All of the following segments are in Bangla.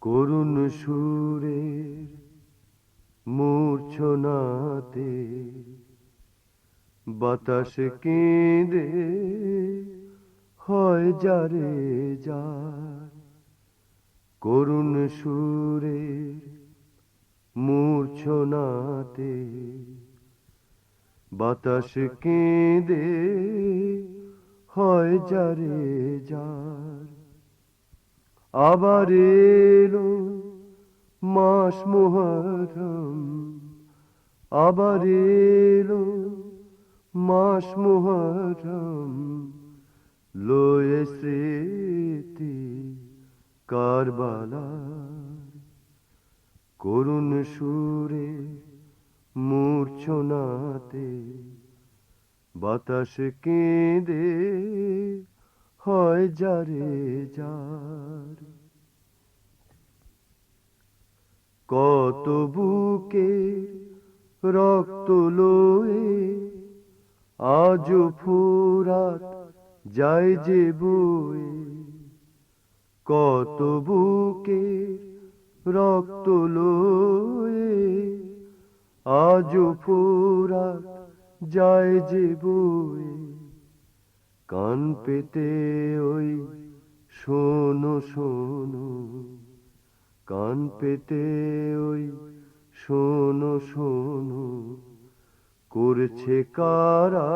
করুণ সুরের মূর্ছনাতে বাতাস কেঁদে হয় যারে যার। করুণ সুরের মূর্ছনাতে বাতাস কেঁদে হয় যারে যার। আবার এলো মাস মুহররম, আবার এলো মাস মুহররম, লয়ে স্মৃতি কারবালার। করুণ সুরে মূর্ছনাতে বাতাস কেঁদে হয় যারে যার। কত বুকে রক্ত লয়ে আজ ফুরাত যায় যে বয়ে। কত বুকে রক্ত লয়ে আজ ফুরাত যায় যে বয়ে। কান পেতে ওই শোনো শোনো, কান পেতে ওই শোনো শোনো, করছে কারা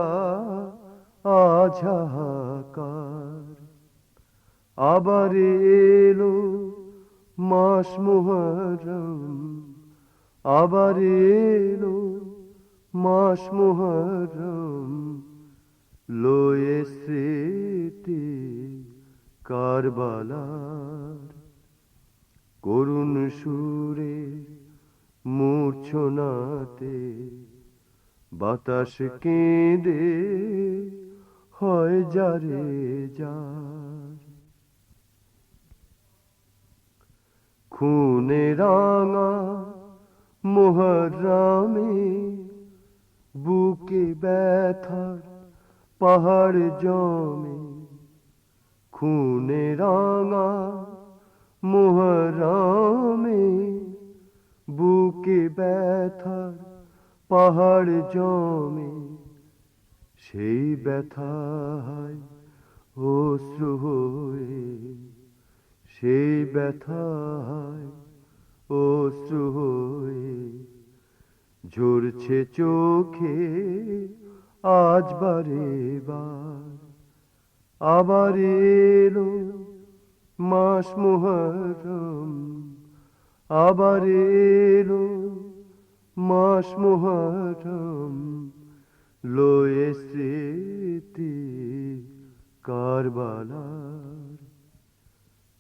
আজ হাহাকার। আবার এলো মাস মুহররম, আবার এলো মাস মুহররম, লয়ে স্মৃতি কারবালার। করুণ সুরে মূর্ছনাতে বাতাস কেঁদে হয় যারে যার। খুনে রাঙা মুহররমে বুকে ব্যথার পাহাড় জমে। খুনে রাঙা মুহররমে বুকে ব্যথার পাহাড় জমে। সেই ব্যথায় অশ্রু হয়ে, সেই ব্যথায় অশ্রু হয়ে ঝরছে চোখে আজ বারে বার। আবার এলো মাস মুহররম, আবার এলো মাস মুহররম, লয়ে স্মৃতি কারবালার।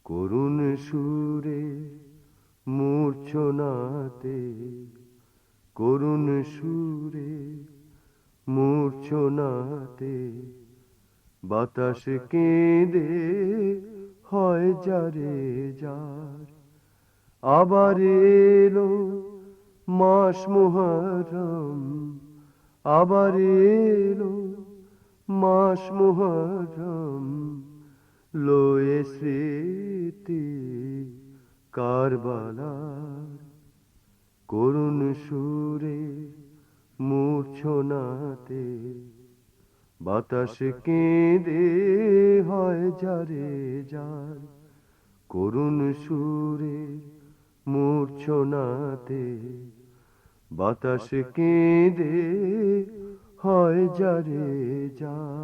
করুণ সুরে মূর্ছনাতে, করুণ সুরে মূর্ছনাতে বাতাস কেঁদে হয় যারে যার। আবার এলো মাস মুহররম, আবার এলো মাস মুহররম, লয়ে স্মৃতি কারবালার। করুণ সুরে মূর্ছনাতে বাতাস কেঁদে হয় যারে যার। করুণ সুরে মূর্ছনাতে বাতাস কেঁদে হয় যারে যার।